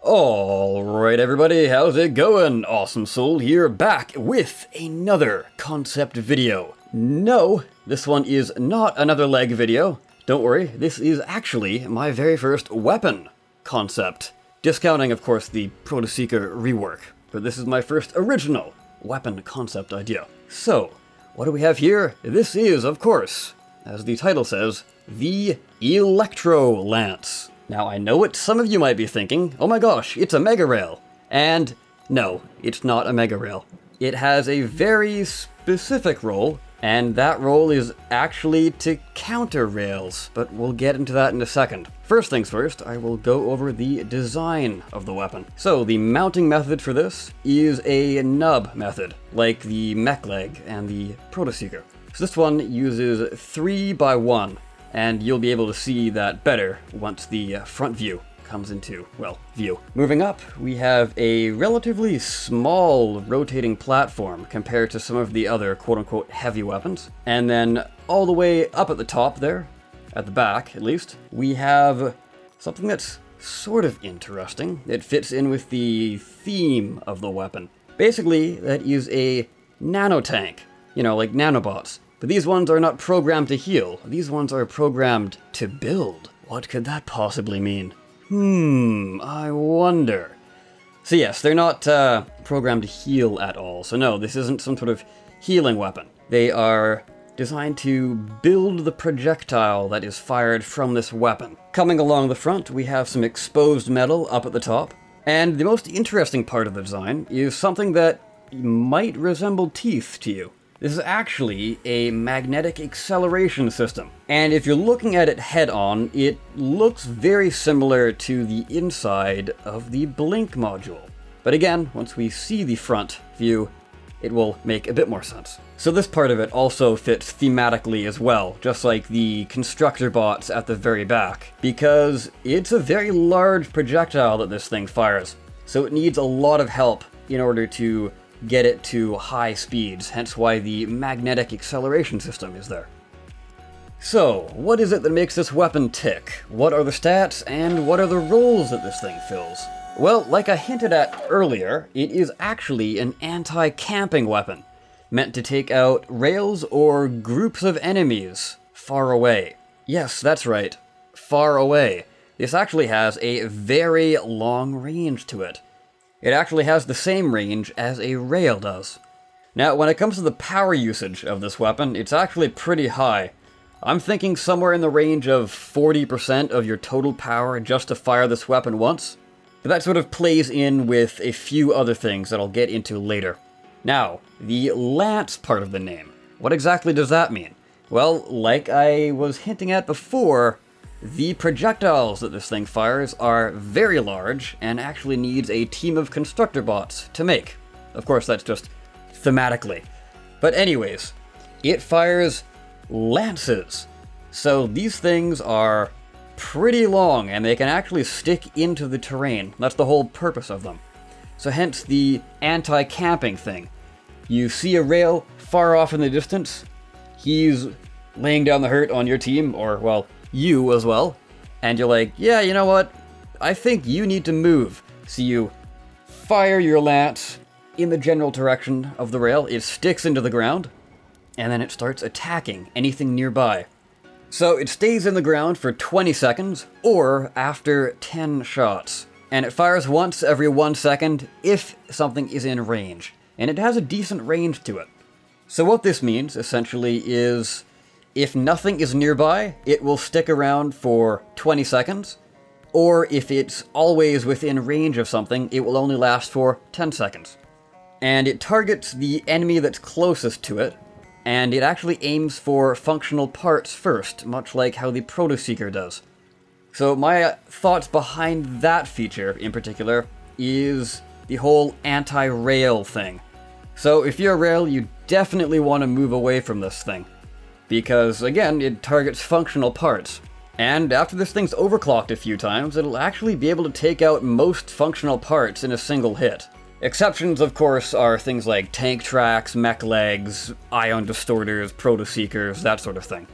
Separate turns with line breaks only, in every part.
Alright everybody, how's it going? Awesome Soul here, back with another concept video. No, this one is not another leg video. Don't worry, this is actually my very first weapon concept. Discounting, of course, the Proto-Seeker rework. But this is my first original weapon concept idea. So, what do we have here? This is, of course, as the title says, the Electro-Lance. Now, I know what some of you might be thinking, oh my gosh, it's a Mega Rail. And no, it's not a Mega Rail. It has a very specific role, and that role is actually to counter rails, but we'll get into that in a second. First things first, I will go over the design of the weapon. So, the mounting method for this is a nub method, like the mech leg and the Proto-Seeker. So this one uses 3x1. And you'll be able to see that better once the front view comes into, well, view. Moving up, we have a relatively small rotating platform compared to some of the other quote-unquote heavy weapons. And then all the way up at the top there, at the back at least, we have something that's sort of interesting. It fits in with the theme of the weapon. Basically, that is a nanotank, you know, like nanobots. But these ones are not programmed to heal. These ones are programmed to build. What could that possibly mean? I wonder. So yes, they're not programmed to heal at all. So no, this isn't some sort of healing weapon. They are designed to build the projectile that is fired from this weapon. Coming along the front, we have some exposed metal up at the top. And the most interesting part of the design is something that might resemble teeth to you. This is actually a magnetic acceleration system. And if you're looking at it head-on, it looks very similar to the inside of the Blink module. But again, once we see the front view, it will make a bit more sense. So this part of it also fits thematically as well, just like the constructor bots at the very back, because it's a very large projectile that this thing fires. So it needs a lot of help in order to get it to high speeds, hence why the magnetic acceleration system is there. So, what is it that makes this weapon tick? What are the stats, and what are the roles that this thing fills? Well, like I hinted at earlier, it is actually an anti-camping weapon, meant to take out rails or groups of enemies far away. Yes, that's right, far away. This actually has a very long range to it. It actually has the same range as a rail does. Now, when it comes to the power usage of this weapon, it's actually pretty high. I'm thinking somewhere in the range of 40% of your total power just to fire this weapon once. But that sort of plays in with a few other things that I'll get into later. Now, the lance part of the name. What exactly does that mean? Well, like I was hinting at before, the projectiles that this thing fires are very large and actually needs a team of constructor bots to make. Of course, that's just thematically. But anyways, it fires lances. So these things are pretty long and they can actually stick into the terrain. That's the whole purpose of them. So hence the anti-camping thing. You see a rail far off in the distance, he's laying down the hurt on your team, or well, you as well, and you're like, yeah, you know what, I think you need to move. So you fire your lance in the general direction of the rail, it sticks into the ground, and then it starts attacking anything nearby. So it stays in the ground for 20 seconds, or after 10 shots. And it fires once every 1 second if something is in range. And it has a decent range to it. So what this means, essentially, is if nothing is nearby, it will stick around for 20 seconds, or if it's always within range of something, it will only last for 10 seconds. And it targets the enemy that's closest to it, and it actually aims for functional parts first, much like how the Proto-Seeker does. So my thoughts behind that feature in particular is the whole anti-rail thing. So if you're a rail, you definitely want to move away from this thing. Because, again, it targets functional parts. And after this thing's overclocked a few times, it'll actually be able to take out most functional parts in a single hit. Exceptions, of course, are things like tank tracks, mech legs, ion distorters, Proto-Seekers, that sort of thing.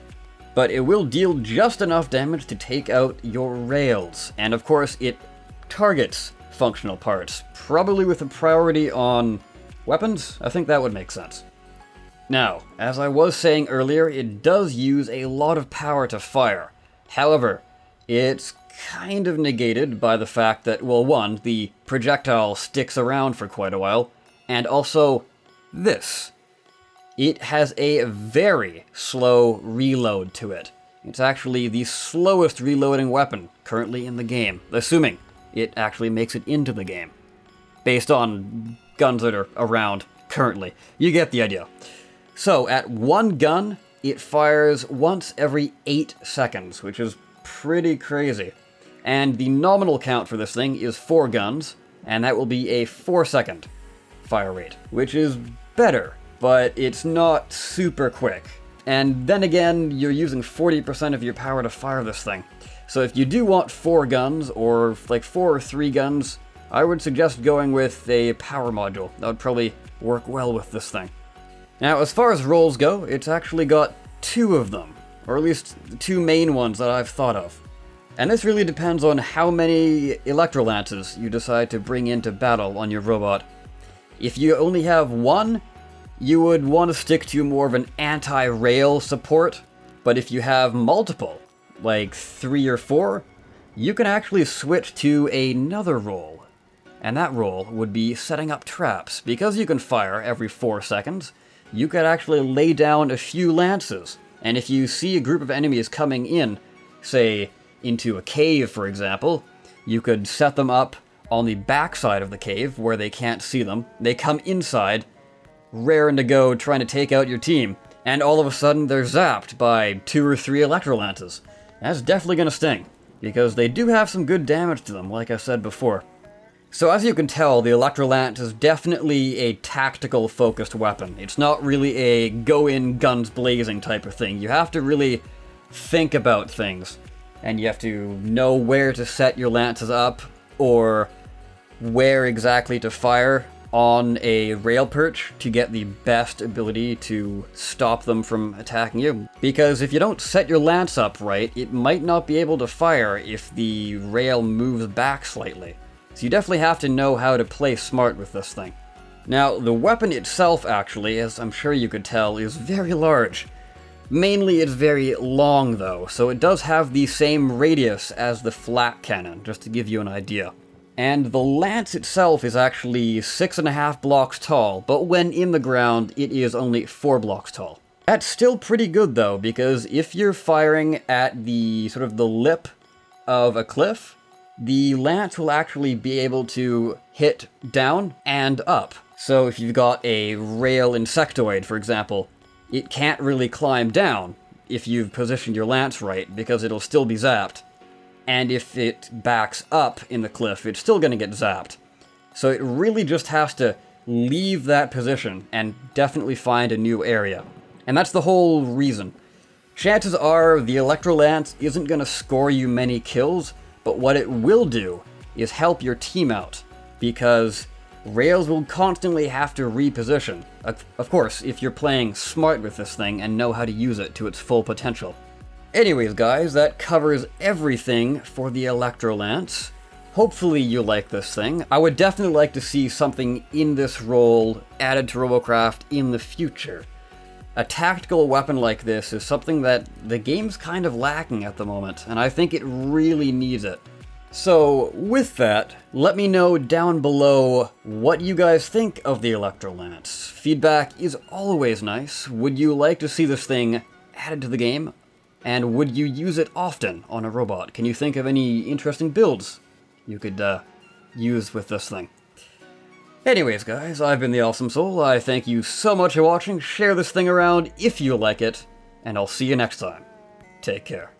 But it will deal just enough damage to take out your rails. And of course, it targets functional parts, probably with a priority on weapons. I think that would make sense. Now, as I was saying earlier, it does use a lot of power to fire. However, it's kind of negated by the fact that, well, one, the projectile sticks around for quite a while, and also this. It has a very slow reload to it. It's actually the slowest reloading weapon currently in the game, assuming it actually makes it into the game, based on guns that are around currently. You get the idea. So, at one gun, it fires once every 8 seconds, which is pretty crazy. And the nominal count for this thing is 4 guns, and that will be a 4-second fire rate, which is better, but it's not super quick. And then again, you're using 40% of your power to fire this thing. So if you do want 4 guns, or like 4 or 3 guns, I would suggest going with a power module. That would probably work well with this thing. Now, as far as roles go, it's actually got 2 of them, or at least the 2 main ones that I've thought of. And this really depends on how many Electro-Lances you decide to bring into battle on your robot. If you only have 1, you would want to stick to more of an anti-rail support, but if you have multiple, like 3 or 4, you can actually switch to another role. And that role would be setting up traps. Because you can fire every 4 seconds, you could actually lay down a few lances, and if you see a group of enemies coming in, say, into a cave, for example, you could set them up on the backside of the cave where they can't see them. They come inside, raring to go, trying to take out your team, and all of a sudden they're zapped by 2 or 3 Electro-Lances. That's definitely going to sting, because they do have some good damage to them, like I said before. So as you can tell, the Electro-Lance is definitely a tactical-focused weapon. It's not really a go-in, guns blazing type of thing. You have to really think about things, and you have to know where to set your lances up, or where exactly to fire on a rail perch to get the best ability to stop them from attacking you. Because if you don't set your lance up right, it might not be able to fire if the rail moves back slightly. So you definitely have to know how to play smart with this thing. Now, the weapon itself, actually, as I'm sure you could tell, is very large. Mainly it's very long, though, so it does have the same radius as the flat cannon, just to give you an idea. And the lance itself is actually 6.5 blocks tall, but when in the ground, it is only 4 blocks tall. That's still pretty good, though, because if you're firing at the sort of the lip of a cliff, the lance will actually be able to hit down and up. So if you've got a rail insectoid, for example, it can't really climb down if you've positioned your lance right, because it'll still be zapped. And if it backs up in the cliff, it's still going to get zapped. So it really just has to leave that position and definitely find a new area. And that's the whole reason. Chances are the Electro-Lance isn't going to score you many kills, but what it will do is help your team out, because rails will constantly have to reposition. Of course, if you're playing smart with this thing and know how to use it to its full potential. Anyways, guys, that covers everything for the Electro-Lance. Hopefully you like this thing. I would definitely like to see something in this role added to Robocraft in the future. A tactical weapon like this is something that the game's kind of lacking at the moment, and I think it really needs it. So, with that, let me know down below what you guys think of the Electro-Lance. Feedback is always nice. Would you like to see this thing added to the game? And would you use it often on a robot? Can you think of any interesting builds you could use with this thing? Anyways, guys, I've been the Awesome Soul. I thank you so much for watching. Share this thing around if you like it, and I'll see you next time. Take care.